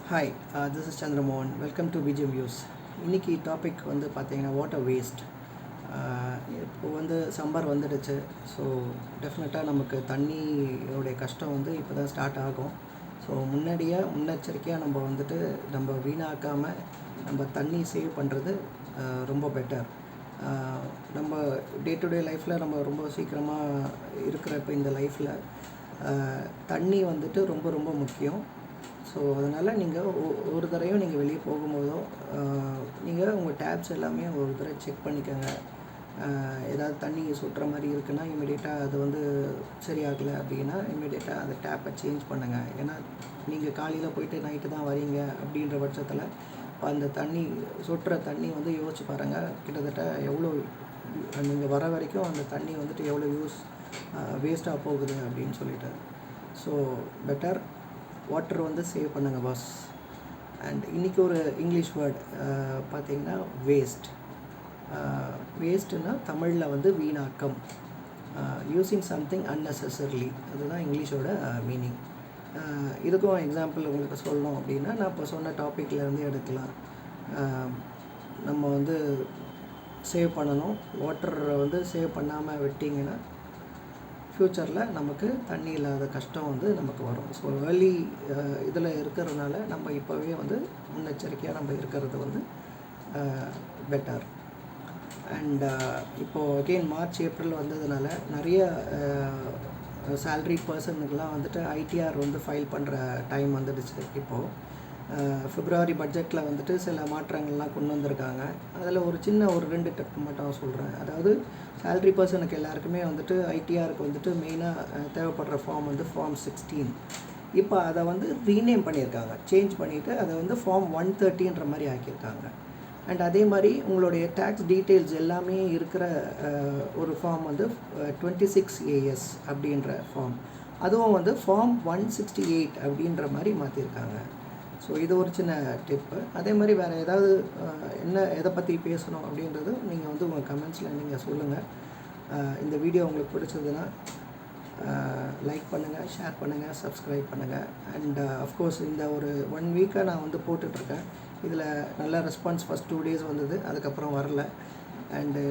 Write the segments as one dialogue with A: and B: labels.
A: Hi, this is Chandramohan. Welcome to விஜயம் views. இன்றைக்கி topic வந்து பார்த்திங்கன்னா வாட்டர் வேஸ்ட். இப்போ வந்து சம்மர் வந்துடுச்சு. ஸோ டெஃபினட்டாக நமக்கு தண்ணியோடைய கஷ்டம் வந்து இப்போ தான் ஸ்டார்ட் ஆகும். ஸோ முன்னெச்சரிக்கையாக நம்ம வந்துட்டு நம்ம வீணாக்காமல் நம்ம தண்ணி சேவ் பண்ணுறது ரொம்ப பெட்டர். நம்ம டே டு டே லைஃப்பில் நம்ம ரொம்ப சீக்கிரமாக இருக்கிறப்ப இந்த லைஃப்பில் தண்ணி வந்துட்டு ரொம்ப ரொம்ப முக்கியம். ஸோ அதனால் நீங்கள் ஒரு தடவையும் நீங்கள் வெளியே போகும்போதோ நீங்கள் உங்கள் டேப்ஸ் எல்லாமே ஒரு தடவை செக் பண்ணிக்கோங்க. ஏதாவது தண்ணி சொட்டுற மாதிரி இருக்குன்னா இமீடியட்டாக அது வந்து சரியாகலை அப்படின்னா இமீடியட்டாக அந்த டேப்பை சேஞ்ச் பண்ணுங்கள். ஏன்னா நீங்கள் காலையில் போயிட்டு நைட்டு தான் வரீங்க அப்படின்ற பட்சத்தில் இப்போ அந்த தண்ணி சொட்டுற தண்ணி வந்து யோசிச்சு பாருங்கள், கிட்டத்தட்ட எவ்வளோ நீங்கள் வர வரைக்கும் அந்த தண்ணி வந்துட்டு எவ்வளோ வேஸ்ட்டாக போகுது அப்படின்னு சொல்லிட்டு. ஸோ பெட்டர் வாட்டர் வந்து சேவ் பண்ணுங்கள் பாஸ். அண்ட் இன்றைக்கி ஒரு இங்கிலீஷ் வேர்ட் பார்த்திங்கன்னா வேஸ்ட். வேஸ்ட்டுன்னா தமிழில் வந்து வீணாக்கம். யூஸிங் சம்திங் அன்னெசசரிலி, அதுதான் இங்கிலீஷோட மீனிங். இதுக்கும் எக்ஸாம்பிள் உங்களுக்கு சொல்லணும் அப்படின்னா நான் இப்போ சொன்ன டாப்பிக்லேருந்து எடுக்கலாம். நம்ம வந்து சேவ் பண்ணணும். வாட்டரை வந்து சேவ் பண்ணாமல் விட்டிங்கன்னா ஃப்யூச்சரில் நமக்கு தண்ணி இல்லாத கஷ்டம் வந்து நமக்கு வரும். ஸோ ஏர்லி இதில் இருக்கிறதுனால நம்ம இப்போவே வந்து முன்னெச்சரிக்கையாக நம்ம இருக்கிறது வந்து பெட்டர். அண்ட் இப்போது அகெயின் மார்ச் ஏப்ரல் வந்ததுனால நிறைய சேல்ரி பர்சனுக்கெலாம் வந்துட்டு ஐடிஆர் வந்து ஃபைல் பண்ணுற டைம் வந்துடுச்சு. இப்போது பிப்ரவரி பட்ஜெட்டில் வந்துட்டு சில மாற்றங்கள்லாம் கொண்டு வந்திருக்காங்க. அதில் ஒரு சின்ன ஒரு 2 டிப் மட்டும் சொல்கிறேன். அதாவது சேல்ரி பர்சனுக்கு எல்லாருக்குமே வந்துட்டு ஐடிஆருக்கு வந்துட்டு மெயினாக தேவைப்படுற ஃபார்ம் வந்து ஃபார்ம் 16. இப்போ அதை வந்து ரீநேம் பண்ணியிருக்காங்க, சேஞ்ச் பண்ணிவிட்டு அதை வந்து ஃபார்ம் 130ன்ற மாதிரி ஆக்கியிருக்காங்க. அண்ட் அதே மாதிரி உங்களுடைய டேக்ஸ் டீட்டெயில்ஸ் எல்லாமே இருக்கிற ஒரு ஃபார்ம் வந்து 26AS அப்படின்ற ஃபார்ம், அதுவும் வந்து ஃபார்ம் 168 அப்படின்ற மாதிரி மாற்றிருக்காங்க. ஸோ இது ஒரு சின்ன டிப்பு. அதே மாதிரி வேறு ஏதாவது எதை பற்றி பேசணும் அப்படின்றது நீங்கள் வந்து உங்கள் கமெண்ட்ஸில் நீங்கள் சொல்லுங்கள். இந்த வீடியோ உங்களுக்கு பிடிச்சதுன்னா லைக் பண்ணுங்கள், ஷேர் பண்ணுங்கள், சப்ஸ்கிரைப் பண்ணுங்கள். அண்ட் அஃப்கோர்ஸ் இந்த ஒரு 1 வீக்காக நான் வந்து போட்டுட்ருக்கேன். இதில் நல்ல ரெஸ்பான்ஸ் ஃபஸ்ட் 2 days வந்தது, அதுக்கப்புறம் வரல. அண்டு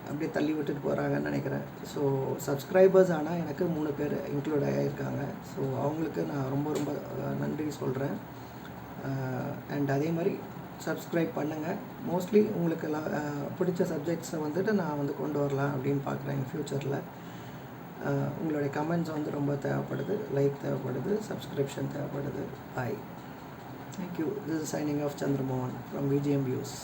A: அப்படியே தள்ளி விட்டுட்டு போகிறாங்கன்னு நினைக்கிறேன். ஸோ சப்ஸ்கிரைபர்ஸ் ஆனால் எனக்கு 3 பேர் இன்க்ளூட் ஆகியிருக்காங்க. ஸோ அவங்களுக்கு நான் ரொம்ப ரொம்ப நன்றி சொல்கிறேன். அண்ட் அதே மாதிரி சப்ஸ்கிரைப் பண்ணுங்கள். மோஸ்ட்லி உங்களுக்கு பிடிச்ச சப்ஜெக்ட்ஸை வந்துட்டு நான் வந்து கொண்டு வரலாம் அப்படின்னு பார்க்குறேன் ஃப்யூச்சரில். உங்களுடைய கமெண்ட்ஸ் வந்து ரொம்ப தேவைப்படுது, லைக் தேவைப்படுது, சப்ஸ்கிரிப்ஷன் தேவைப்படுது. Bye. Thank you. This is signing off Chandramohan from Vijayam views.